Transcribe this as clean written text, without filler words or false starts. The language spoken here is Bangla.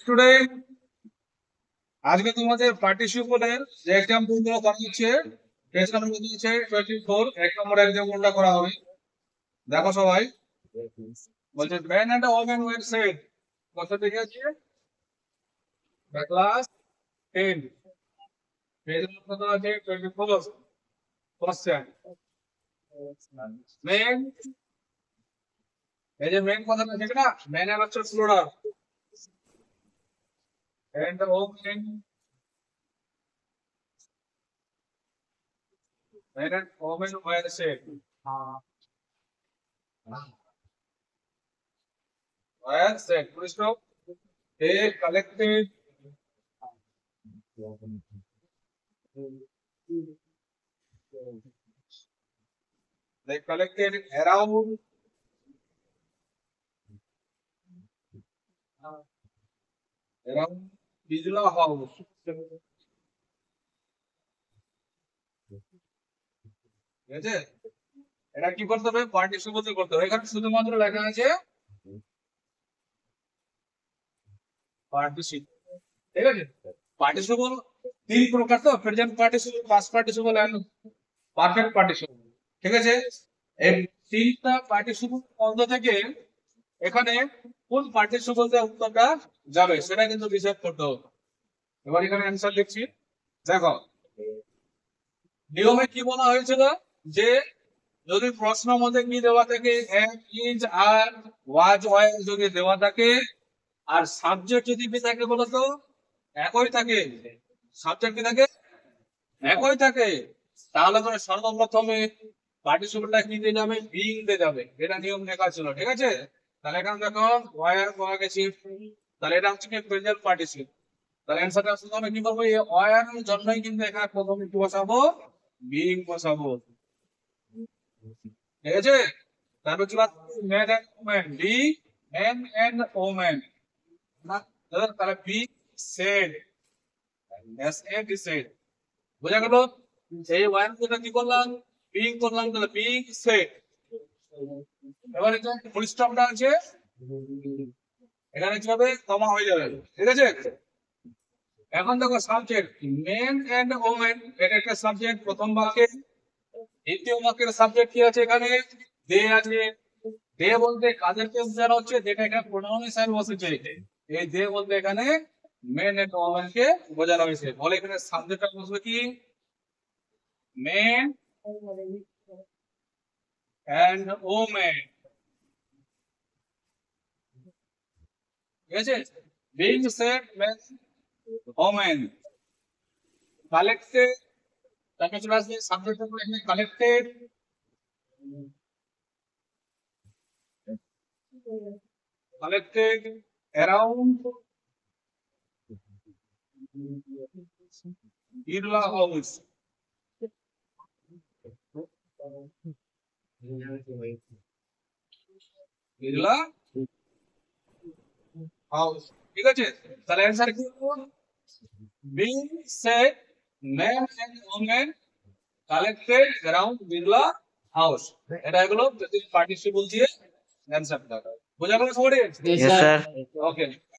স্টুডেন্ট, আজকে তোমাদের পার্টিসিপেন্টের যে এক্সাম্পল গুলো করা হচ্ছে, পেজ নাম্বার কত হচ্ছে 24, এক নম্বর এক্সাম্পলটা করা হবে। দেখো সবাই, বলছে man and woman were sad, কত থেকে আছে? ক্লাস 10, পেজ নাম্বার কত আছে 24। কোশ্চেন, মেন, এই যে মেন কথাটা ঠিক না, মেন এর হচ্ছে plural, and woman, men and woman were sad, were sad, full stop. They collected, they collected around Bijla House. ঠিক আছে, এটা কি করতে হবে? পার্টিসিপল করতে হবে। এখানে শুধুমাত্র লেখা আছে পার্টিসিপল। ঠিক আছে, পার্টিসিপল তিন প্রকার, তো present participle, past participle and perfect participle. ঠিক আছে, এই তিনটা পার্টিসিপল মধ্য থেকে এখানে কোন পার্টিসিপলতে উত্তরটা যাবে সেটা কিন্তু ডিসাইড করতে হবে। এবার এখানে অ্যান্সার লিখছি। দেখো, নিয়মে কি বলা হয়েছিল যে যদি প্রশ্ন মধ্যে কি দেওয়া থাকে, ইজ আর ওয়াজ ওয়াজ যদি দেওয়া থাকে, আর সাবজেক্ট যদি কি থাকে বলতো একই থাকে, সাবজেক্ট কি থাকে একই থাকে, তাহলে করে সর্বপ্রথমে পার্টিসিপেলটা কি দিয়ে যাবে? বিং দিয়ে যাবে। এটা নিয়ম লেখা ছিল। ঠিক আছে, তাহলে এখানে দেখো ওয়ার পাওয়া গেছে, তাহলে এটা হচ্ছে কি প্রেজেন্ট পার্টিসিপল। তাহলে অ্যান্সারটা প্রথমে কি করবো? এই ওয়ার জন্যই কিন্তু এখানে প্রথমে কি বসাবো? বিং বসাবো। ঠিক আছে, তারপর কি man and woman, be man and woman না, তাহলে be sad, S A D sad. বোঝা গেল? এই ওয়ান যেটা কি করলাম, বিং করলাম, তাহলে বিং সেড। এবার এটা ফুল স্টপটা আছে, এখানে কি হবে? কমা হয়ে যাবে। ঠিক আছে, এখন দেখো সাবজেক্ট মেন এন্ড ওমেন, এটা একটা সাবজেক্ট প্রথম বাক্যে। দ্বিতীয় বাক্যের সাবজেক্ট কি আছে? এখানে দে আছে। দে বলতে কাদেরকে বোঝানো হচ্ছে? যেটা এখানে প্রোনাউন হিসেবে বসেছে, এই দে বলতে এখানে মেন এন্ড ওমেন কে বোঝানো হয়েছে। বলে এখানে সাবজেক্টটা বসবে কি? Men and women. ঠিক আছে, being sad men women, collected, তারপরে চলে আসবে সাবজেক্ট উপরে, এখানে collected, collected around Birla House. Birla House. ঠিক আছে, তাহলে অ্যান্সার কি হবে? Being sad men and women collected around Birla House. এটা হলো পার্টিসিপল দিয়ে অ্যান্সারটা। বোঝা গেল সবাই? Yes, sir. ওকে।